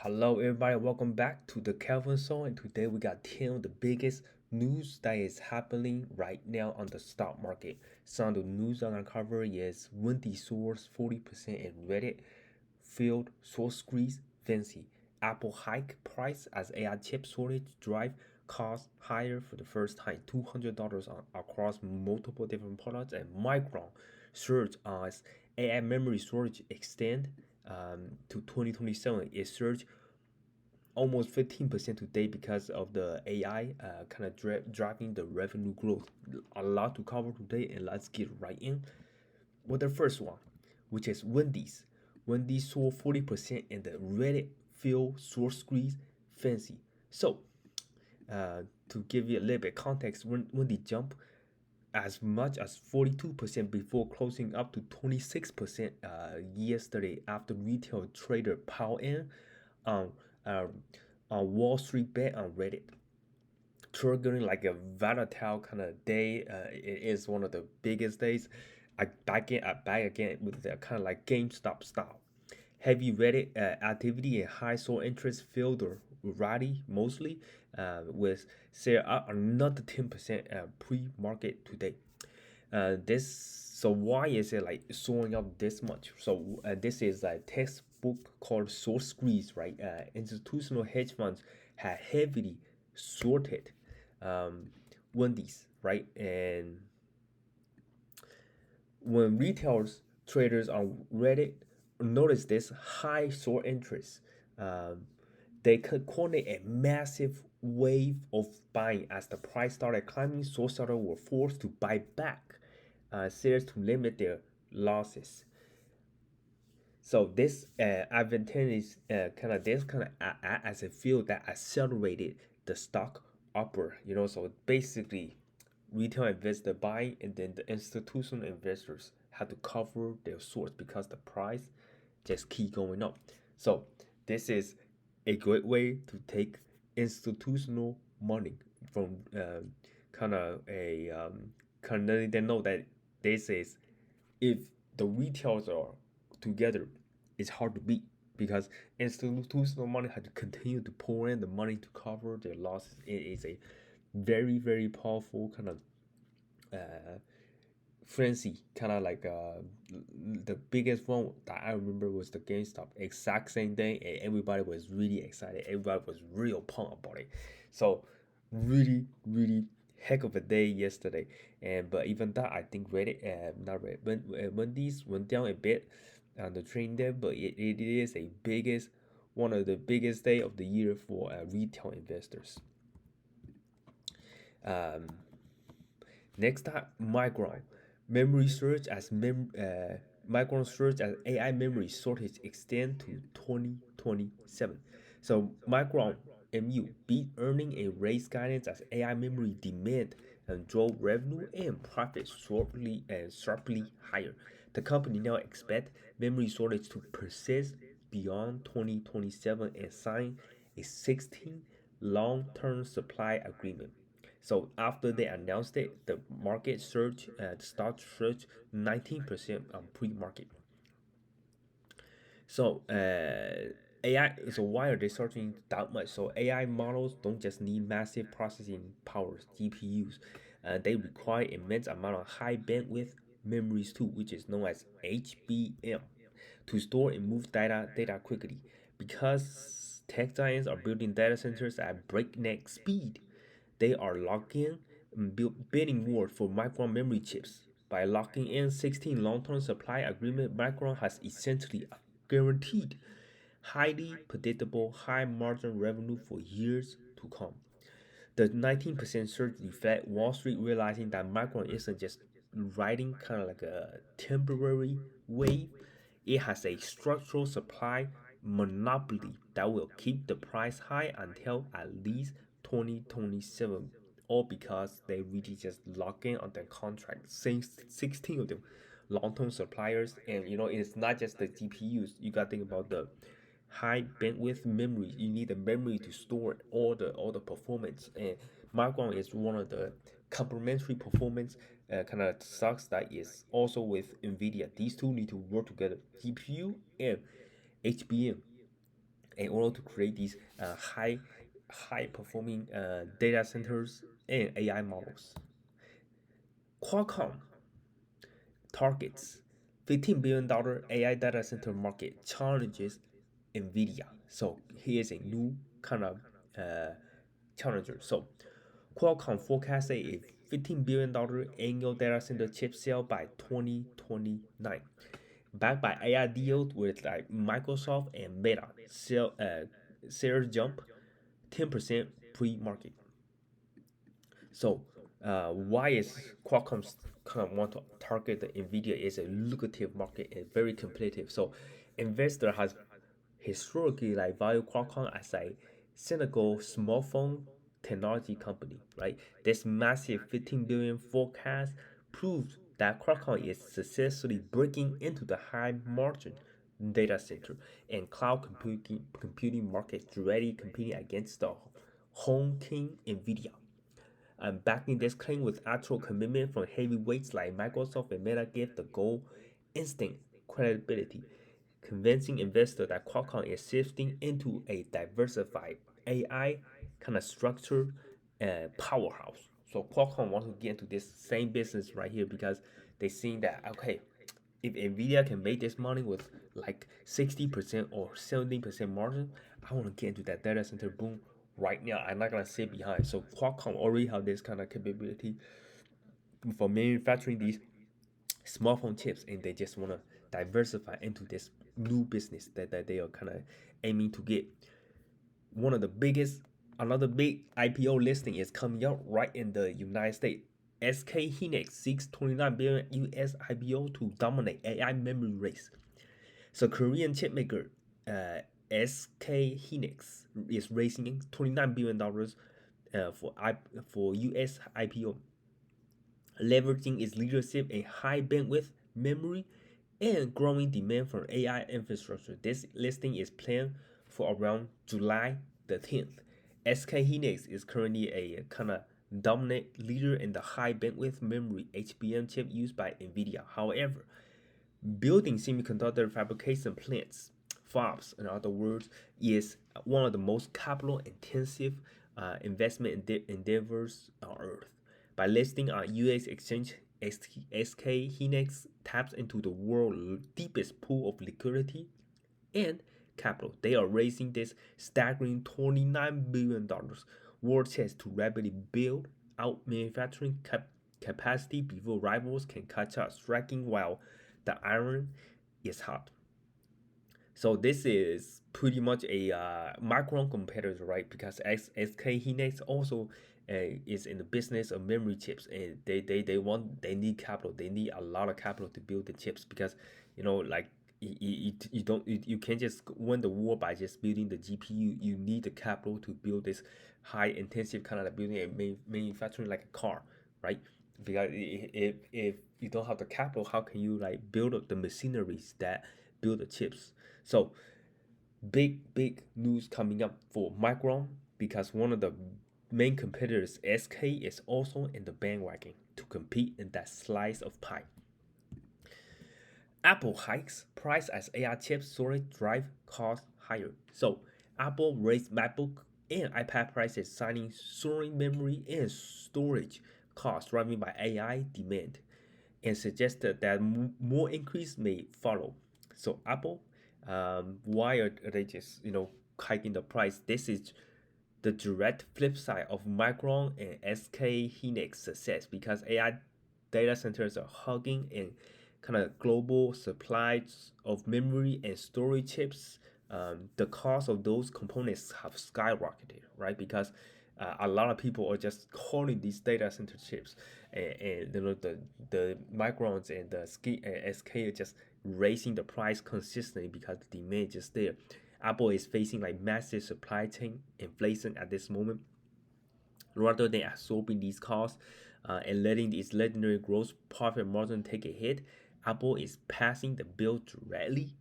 Hello, everybody. Welcome back to the Kelvin Show. And today we got 10 of the biggest news that is happening right now on the stock market. Some of the news I'm gonna cover is Wendy Soars 40% in Reddit, field source squeeze fancy. Apple hike price as AI chip shortage drive cost higher for the first time, $200 across multiple different products, and Micron surge as AI memory storage extend to 2027. It surged almost 15% today because of the AI kind of driving the revenue growth. A lot to cover today, and let's get right in with the first one, which is Wendy's. Wendy's saw 40% in the Reddit field source squeeze fancy. So, to give you a little bit context, Wendy jumped as much as 42% before closing up to 26% yesterday after retail trader Paul N on, uh, on Wall Street bet on Reddit. Triggering like a volatile kind of day. It is one of the biggest days. I back again with the kind of like GameStop style. Heavy Reddit activity and high soul interest filled the rally mostly, with share up another 10% pre-market today. This so why is it like soaring up this much? So this is a textbook called source squeeze, right? Institutional hedge funds have heavily sorted um, Wendy's, right? And when retailers traders on Reddit notice this high short interest, um, they could coordinate a massive wave of buying as the price started climbing. So sellers were forced to buy back shares to limit their losses. So this advantage kind of as a field that accelerated the stock upward. So basically, retail investor buying and then the institutional investors had to cover their source because the price just keep going up. So this is a great way to take institutional money from kind of a kind of they know that this is if the retails are together, it's hard to beat because institutional money had to continue to pour in the money to cover their losses. It is a very very powerful kind of uh, frenzy, kind of like the biggest one that I remember was the GameStop. Exact same thing, and everybody was really excited. Everybody was real pumped about it. So really, really heck of a day yesterday. And but even that, I think Reddit, not Reddit, Wendy's went down a bit on the train there, but it is a biggest one of the biggest day of the year for retail investors. Um, Next up, Micron. Memory surge as Micron surge as AI memory shortage extend to 2027. So Micron MU beat earning and raised guidance as AI memory demand and drove revenue and profit sharply higher. The company now expect memory shortage to persist beyond 2027 and sign a 16 long-term supply agreement. So after they announced it, the market surged, the stock surged 19% on pre-market. So AI. So why are they surging that much? So AI models don't just need massive processing powers, GPUs. They require immense amount of high bandwidth memories too, which is known as HBM, to store and move data quickly. Because tech giants are building data centers at breakneck speed, they are locking bidding war for Micron memory chips. By locking in 16 long-term supply agreement, Micron has essentially guaranteed highly predictable, high-margin revenue for years to come. The 19% surge reflect Wall Street realizing that Micron isn't just riding kind of like a temporary wave. It has a structural supply monopoly that will keep the price high until at least 2027. All because they really just lock in on their contract. Since 16 of them, long-term suppliers, and it's not just the GPUs. You gotta think about the high bandwidth memory. You need the memory to store all the performance, and Micron is one of the complementary performance kind of stocks that is also with Nvidia. These two need to work together, GPU and HBM. in order to create these high performing data centers and AI models. Qualcomm targets $15 billion AI data center market challenges Nvidia. So here's a new kind of uh, challenger. So Qualcomm forecasts a $15 billion annual data center chip sale by 2029, backed by AI deals with like Microsoft and Meta. Sales jump 10% pre-market. So, why is Qualcomm's kind of want to target the Nvidia is a lucrative market and very competitive. So, investor has historically like value Qualcomm as a cynical smartphone technology company, right? This massive 15 billion forecast proves that Qualcomm is successfully breaking into the high margin data center and cloud computing markets, directly competing against the home king Nvidia. Backing this claim with actual commitment from heavyweights like Microsoft and Meta give the goal instant credibility, convincing investors that Qualcomm is shifting into a diversified AI kind of structured powerhouse. So Qualcomm wants to get into this same business right here because they seeing that okay, if Nvidia can make this money with like 60% or 70% margin, I want to get into that data center boom right now. I'm not gonna sit behind. So Qualcomm already have this kind of capability for manufacturing these smartphone chips, and they just want to diversify into this new business that they are kind of aiming to get. One of the biggest, another big IPO listing is coming out right in the United States. SK Hynix seeks 29 billion US IPO to dominate AI memory race. So Korean chipmaker SK Hynix is raising $29 billion for US IPO, leveraging its leadership in high bandwidth memory and growing demand for AI infrastructure. This listing is planned for around July the 10th. SK Hynix is currently a kind of dominant leader in the high bandwidth memory HBM chip used by Nvidia. However, building semiconductor fabrication plants, fabs, in other words, is one of the most capital intensive investment endeavors on earth. By listing on US exchange, SK Hynix taps into the world's deepest pool of liquidity and capital. They are raising this staggering $29 billion war chest to rapidly build out manufacturing capacity before rivals can catch up, striking while the iron is hot. So this is pretty much a Micron competitor, right? Because SK Hynix also is in the business of memory chips, and they need capital. They need a lot of capital to build the chips because like you can't just win the war by just building the GPU. You need the capital to build this high intensive kind of building and manufacturing like a car, right? Because if you don't have the capital, how can you like build up the machineries that build the chips? So big news coming up for Micron because one of the main competitors, SK, is also in the bandwagon to compete in that slice of pie. Apple hikes price as AI chips storage drive cost higher. So Apple raised MacBook and iPad prices, citing soaring memory and storage costs driven by AI demand, and suggested that more increase may follow. So Apple, why are they just hiking the price? This is the direct flip side of Micron and SK Hynix success because AI data centers are hugging and kind of global supplies of memory and storage chips. The cost of those components have skyrocketed, right? Because a lot of people are just calling these data center chips, and the Microns and the SK are just raising the price consistently because the demand is just there. Apple is facing like massive supply chain inflation at this moment. Rather than absorbing these costs and letting its legendary gross profit margin take a hit, Apple is passing the bill directly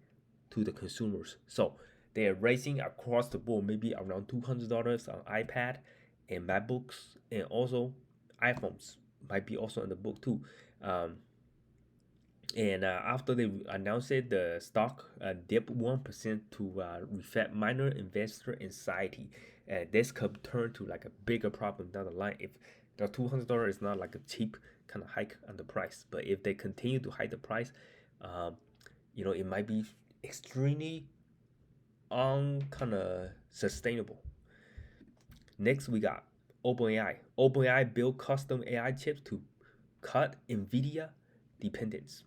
to the consumers. So they are raising across the board, maybe around $200 on iPad and MacBooks, and also iPhones might be also in the book too. Um, And after they announced it, the stock dipped 1% to reflect minor investor anxiety. And this could turn to like a bigger problem down the line if the $200 is not like a cheap kind of hike on the price. But if they continue to hike the price, um, it might be extremely kind of sustainable. Next, we got OpenAI. OpenAI built custom AI chips to cut Nvidia dependence.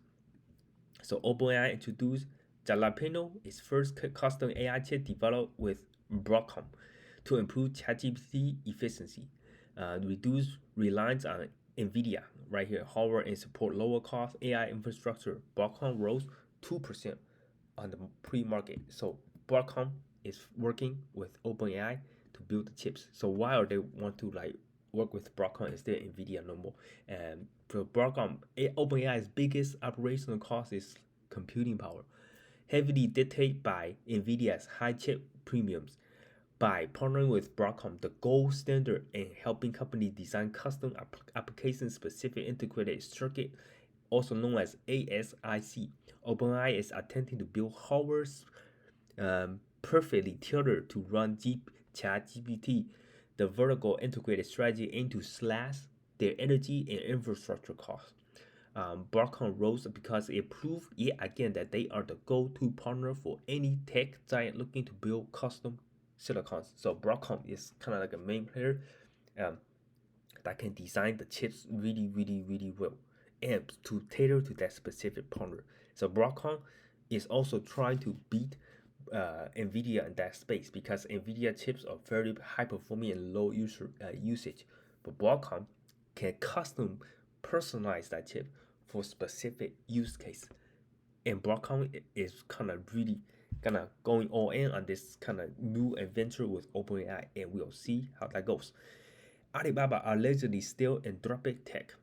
So OpenAI introduced Jalapeno, its first custom AI chip developed with Broadcom to improve ChatGPT efficiency, reduce reliance on Nvidia right here, hardware, and support lower cost AI infrastructure. Broadcom rose 2% on the pre-market. So Broadcom is working with OpenAI to build the chips. So why are they want to like work with Broadcom instead of Nvidia no more? And for Broadcom, OpenAI's biggest operational cost is computing power, heavily dictated by Nvidia's high chip premiums. By partnering with Broadcom, the gold standard in helping companies design custom application-specific integrated circuit, also known as ASIC, OpenAI is attempting to build hardware perfectly tailored to run ChatGPT. The vertical integrated strategy aims to slash their energy and infrastructure costs. Broadcom rose because it proved yet again that they are the go-to partner for any tech giant looking to build custom silicons. So Broadcom is kind of like a main player um, that can design the chips really, really, really well and to tailor to that specific partner. So Broadcom is also trying to beat Nvidia in that space because Nvidia chips are very high performing and low usage, but Broadcom can custom personalize that chip for specific use case. And Broadcom is kind of really kind of going all in on this kind of new adventure with OpenAI, and we'll see how that goes. Alibaba allegedly steal Anthropic tech.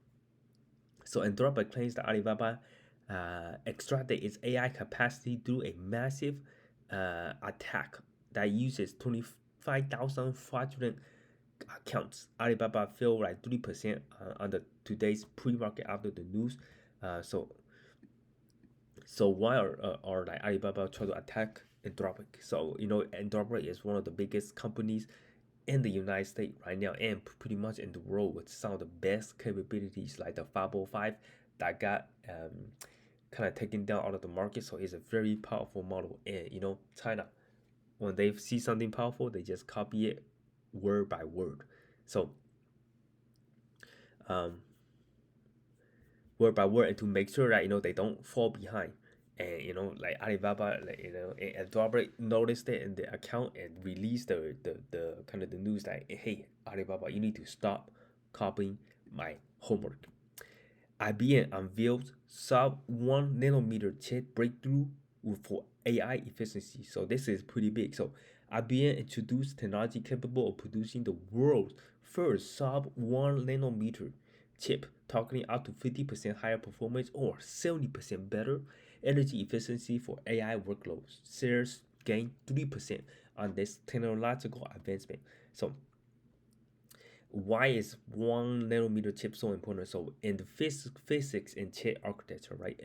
So Anthropic claims that Alibaba extracted its AI capacity through a massive attack that uses 25,000 fraudulent accounts. Alibaba fell like 3% on the today's pre-market after the news. So why are like Alibaba trying to attack Anthropic? So Anthropic is one of the biggest companies in the United States right now and pretty much in the world with some of the best capabilities like the 505 that got kind of taken down out of the market. So it's a very powerful model. And China, when they see something powerful, they just copy it word by word. So um, word by word, and to make sure that they don't fall behind. And like Alibaba, like and Robert noticed it in the account and released the kind of the news that, hey, Alibaba, you need to stop copying my homework. IBM unveiled sub 1 nanometer chip breakthrough for AI efficiency. So this is pretty big. So IBM introduced technology capable of producing the world's first sub 1 nanometer chip, targeting up to 50% higher performance or 70% better energy efficiency for AI workloads. Shares gained 3% on this technological advancement. So why is 1 nanometer chip so important? So in the physics and chip architecture, right?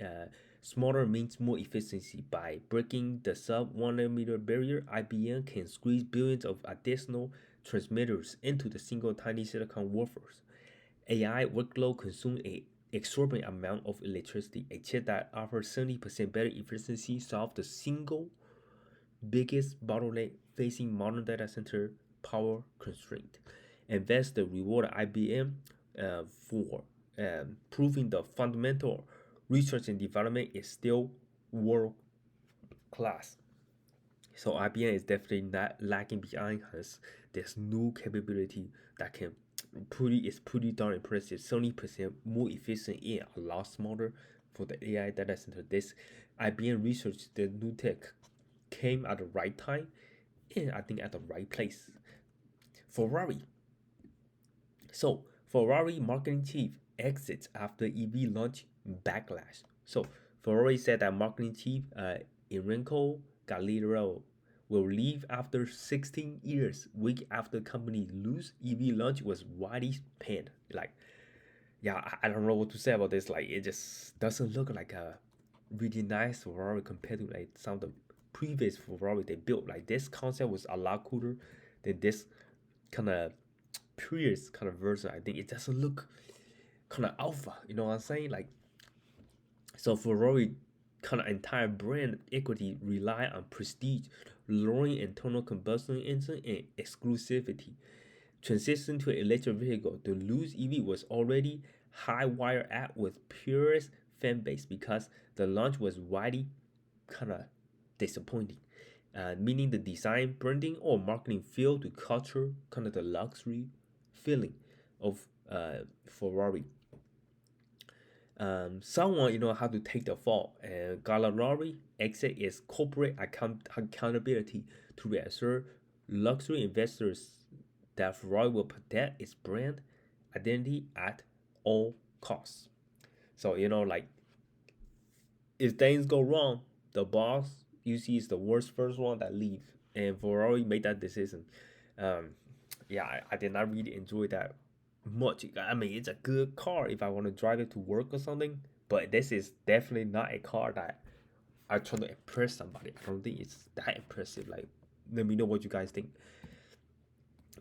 Smaller means more efficiency. By breaking the sub 1 nanometer barrier, IBM can squeeze billions of additional transmitters into the single tiny silicon wafers. AI workload consume a exorbitant amount of electricity. A chip that offers 70% better efficiency solves the single biggest bottleneck facing modern data center power constraint. Investor rewarded IBM for proving the fundamental research and development is still world class. So IBM is definitely not lagging behind us. There's new capability that can pretty darn impressive. 70% more efficient and a lot smaller for the AI data center. This IBM research, the new tech came at the right time and I think at the right place. Ferrari. So Ferrari marketing chief exits after EV launch backlash. So Ferrari said that marketing chief Enrico Galliero will leave after 16 years. Week after company lose EV launch was widely panned. Like, yeah, I don't know what to say about this. Like, it just doesn't look like a really nice Ferrari compared to like some of the previous Ferrari they built. Like this concept was a lot cooler than this kind of previous kind of version. I think it doesn't look kind of alpha. You know what I'm saying? Like so Ferrari kind of entire brand equity rely on prestige, lowering internal combustion engine and exclusivity. Transition to an electric vehicle, the loose EV was already high wire at with purest fan base because the launch was widely kind of disappointing. Meaning the design, branding, or marketing failed to capture kind of the luxury feeling of Ferrari. Someone had to take the fall, and Gallarari exit its corporate accountability to reassure luxury investors that Ferrari will protect its brand identity at all costs. So like if things go wrong, the boss you see is the worst first one that leave, and Ferrari made that decision. Um, yeah, I did not really enjoy that much. I mean, it's a good car if I want to drive it to work or something, but this is definitely not a car that I try to impress somebody. I don't think it's that impressive. Like, let me know what you guys think.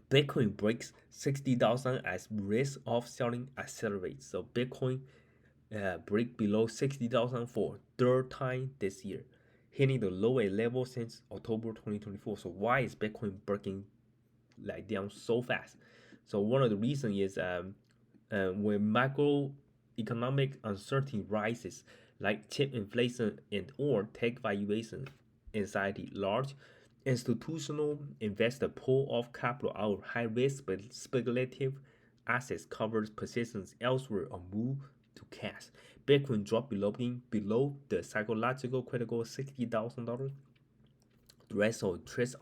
Bitcoin breaks 60,000 as risk of selling accelerates. So Bitcoin break below 60,000 for third time this year, hitting the lowest level since October 2024. So why is Bitcoin breaking like down so fast? So one of the reasons is when macroeconomic uncertainty rises, like chip inflation and or tech valuation anxiety, large institutional investor pull off capital out of high risk but speculative assets, covers positions elsewhere, or move to cash. Bitcoin dropped below the psychological critical $60,000 threshold, triggers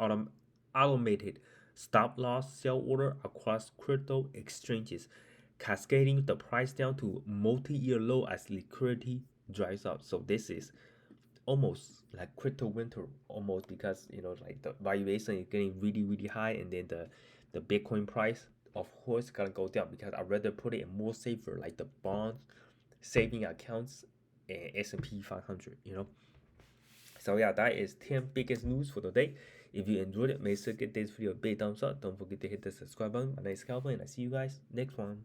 automated stop loss sell order across crypto exchanges, cascading the price down to multi-year low as liquidity dries up. So this is almost like crypto winter, almost, because like the valuation is getting really high, and then the Bitcoin price of course gonna go down, because I'd rather put it in more safer like the bonds, saving accounts, and S&P 500. So yeah, that is 10 biggest news for today. If you enjoyed it, make sure to give this video a big thumbs up. Don't forget to hit the subscribe button. My name is Calvin, and I see you guys next one.